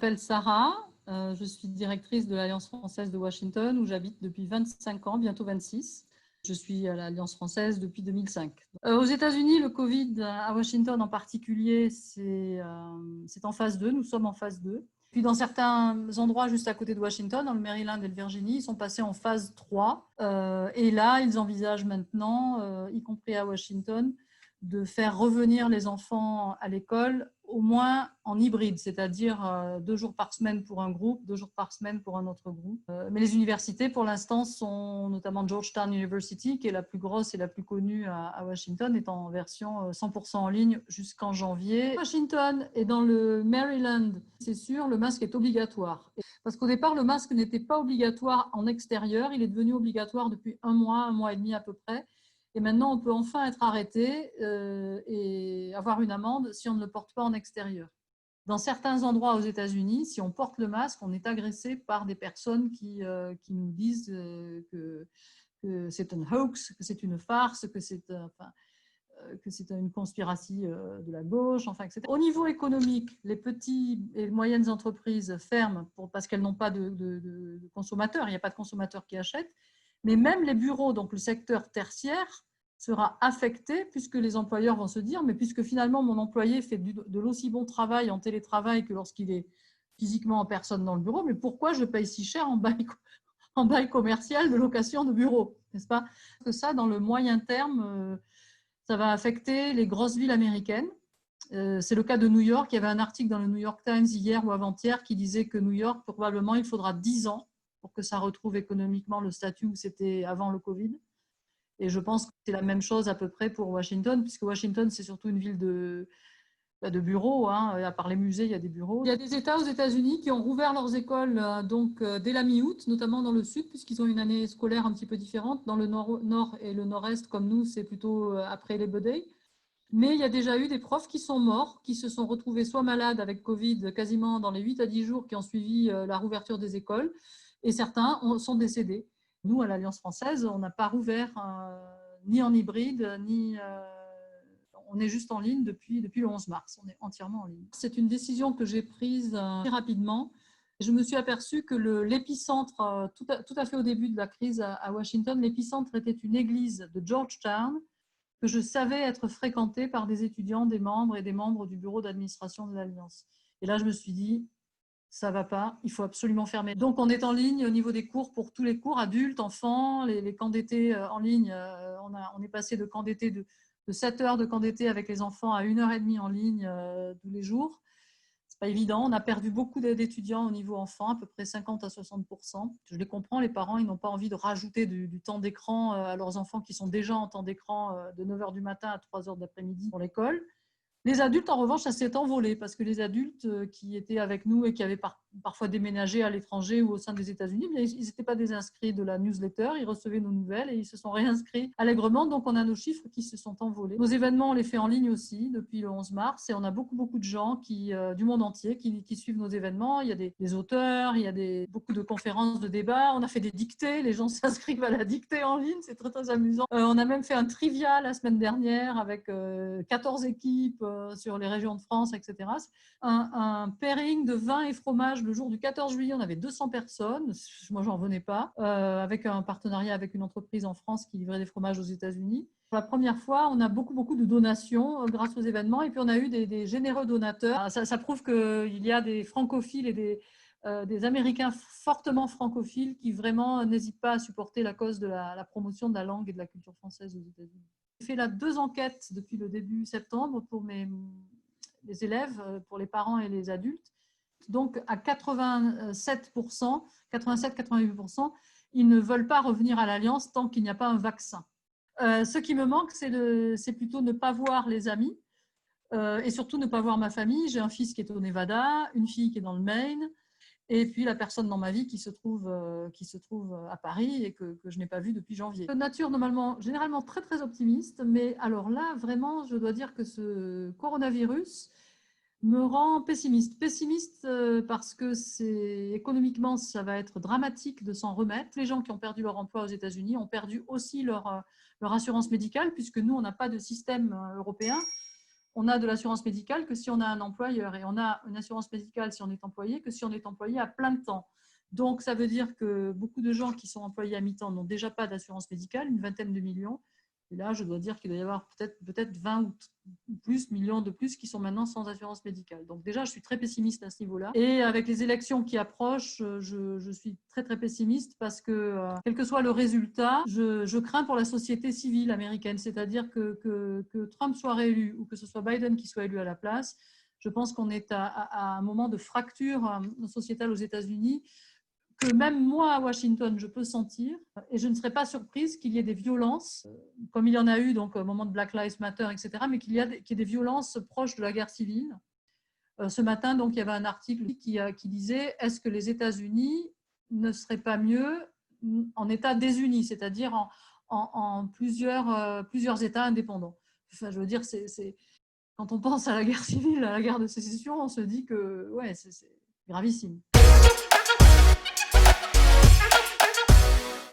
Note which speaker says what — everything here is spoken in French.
Speaker 1: m'appelle Sarah, je suis directrice de l'Alliance française de Washington où j'habite depuis 25 ans, bientôt 26. Je suis à l'Alliance française depuis 2005. Aux États-Unis, le Covid, à Washington en particulier, c'est en phase 2, nous sommes en phase 2. Puis dans certains endroits juste à côté de Washington, dans le Maryland et le Virginie, ils sont passés en phase 3. Et là, ils envisagent maintenant, y compris à Washington, de faire revenir les enfants à l'école au moins en hybride, c'est-à-dire 2 jours par semaine pour un groupe, 2 jours par semaine pour un autre groupe. Mais les universités, pour l'instant, sont notamment Georgetown University, qui est la plus grosse et la plus connue à Washington, est en version 100% en ligne jusqu'en janvier. Washington et dans le Maryland, c'est sûr, le masque est obligatoire. Parce qu'au départ, le masque n'était pas obligatoire en extérieur, il est devenu obligatoire depuis un mois et demi à peu près. Et maintenant, on peut enfin être arrêté et avoir une amende si on ne le porte pas en extérieur. Dans certains endroits aux États-Unis, si on porte le masque, on est agressé par des personnes qui nous disent que c'est un hoax, que c'est une farce, que c'est une conspiration de la gauche, enfin, etc. Au niveau économique, les petites et moyennes entreprises ferment parce qu'elles n'ont pas de consommateurs, il n'y a pas de consommateurs qui achètent. Mais même les bureaux, donc le secteur tertiaire, sera affecté puisque les employeurs vont se dire mais puisque finalement mon employé fait de l'aussi bon travail en télétravail que lorsqu'il est physiquement en personne dans le bureau, mais pourquoi je paye si cher en bail commercial de location de bureau, n'est-ce pas? Que ça, dans le moyen terme, ça va affecter les grosses villes américaines. C'est le cas de New York. Il y avait un article dans le New York Times hier ou avant-hier qui disait que New York, probablement, il faudra 10 ans pour que ça retrouve économiquement le statut où c'était avant le Covid. Et je pense que c'est la même chose à peu près pour Washington, puisque Washington, c'est surtout une ville de bureaux. Hein. À part les musées, il y a des bureaux. Il y a des États aux États-Unis qui ont rouvert leurs écoles dès la mi-août, notamment dans le sud, puisqu'ils ont une année scolaire un petit peu différente. Dans le nord et le nord-est, comme nous, c'est plutôt après les Day. Mais il y a déjà eu des profs qui sont morts, qui se sont retrouvés soit malades avec Covid quasiment dans les 8 à 10 jours qui ont suivi la rouverture des écoles, et certains sont décédés. Nous, à l'Alliance française, on n'a pas rouvert ni en hybride, ni on est juste en ligne depuis le 11 mars. On est entièrement en ligne. C'est une décision que j'ai prise très rapidement. Je me suis aperçue que l'épicentre, tout à fait au début de la crise à Washington, l'épicentre était une église de Georgetown que je savais être fréquentée par des étudiants, des membres et des membres du bureau d'administration de l'Alliance. Et là, je me suis dit, ça ne va pas, il faut absolument fermer. Donc, on est en ligne au niveau des cours pour tous les cours, adultes, enfants, les camps d'été en ligne. On est passé de camps d'été de 7 heures de camp d'été avec les enfants à 1h30 en ligne tous les jours. Ce n'est pas évident. On a perdu beaucoup d'étudiants au niveau enfant, à peu près 50 à 60%. Je les comprends, les parents, ils n'ont pas envie de rajouter du temps d'écran à leurs enfants qui sont déjà en temps d'écran de 9 heures du matin à 3 heures de l'après-midi pour l'école. Les adultes, en revanche, ça s'est envolé parce que les adultes qui étaient avec nous et qui avaient parfois déménagé à l'étranger ou au sein des États-Unis, ils n'étaient pas désinscrits de la newsletter, ils recevaient nos nouvelles et ils se sont réinscrits allègrement. Donc, on a nos chiffres qui se sont envolés. Nos événements, on les fait en ligne aussi depuis le 11 mars et on a beaucoup de gens du monde entier qui suivent nos événements. Il y a des auteurs, il y a beaucoup de conférences, de débats. On a fait des dictées, les gens s'inscrivent à la dictée en ligne, c'est très amusant. On a même fait un trivia la semaine dernière avec 14 équipes sur les régions de France, etc. Un pairing de vin et fromage le jour du 14 juillet, on avait 200 personnes, moi j'en revenais pas, avec un partenariat avec une entreprise en France qui livrait des fromages aux États-Unis. Pour la première fois, on a beaucoup de donations grâce aux événements et puis on a eu des généreux donateurs. Ça prouve qu'il y a des francophiles et des Américains fortement francophiles qui vraiment n'hésitent pas à supporter la cause de la promotion de la langue et de la culture française aux États-Unis. J'ai fait là 2 enquêtes depuis le début septembre pour les élèves, pour les parents et les adultes. Donc à 87%, 87-88%, ils ne veulent pas revenir à l'Alliance tant qu'il n'y a pas un vaccin. Ce qui me manque, c'est plutôt ne pas voir les amis et surtout ne pas voir ma famille. J'ai un fils qui est au Nevada, une fille qui est dans le Maine, et puis la personne dans ma vie qui se trouve à Paris et que je n'ai pas vue depuis janvier. De nature généralement très optimiste, mais alors là, vraiment, je dois dire que ce coronavirus me rend pessimiste. Pessimiste parce que économiquement, ça va être dramatique de s'en remettre. Les gens qui ont perdu leur emploi aux États-Unis ont perdu aussi leur assurance médicale, puisque nous, on n'a pas de système européen. on a de l'assurance médicale que si on a un employeur et on a une assurance médicale si on est employé que si on est employé à plein de temps. Donc, ça veut dire que beaucoup de gens qui sont employés à mi-temps n'ont déjà pas d'assurance médicale, une vingtaine de millions. Et là, je dois dire qu'il doit y avoir peut-être 20 ou plus millions de plus qui sont maintenant sans assurance médicale. Donc déjà, je suis très pessimiste à ce niveau-là. Et avec les élections qui approchent, je suis très, très pessimiste parce que, quel que soit le résultat, je crains pour la société civile américaine. C'est-à-dire que Trump soit réélu ou que ce soit Biden qui soit élu à la place, je pense qu'on est à un moment de fracture sociétale aux États-Unis que même moi à Washington, je peux sentir, et je ne serais pas surprise qu'il y ait des violences, comme il y en a eu donc, au moment de Black Lives Matter, etc., mais qu'il y ait des violences proches de la guerre civile. Ce matin, donc, il y avait un article qui disait « Est-ce que les États-Unis ne seraient pas mieux en État désuni, c'est-à-dire en plusieurs États indépendants ?» Enfin, je veux dire, quand on pense à la guerre civile, à la guerre de sécession, on se dit que ouais, c'est gravissime.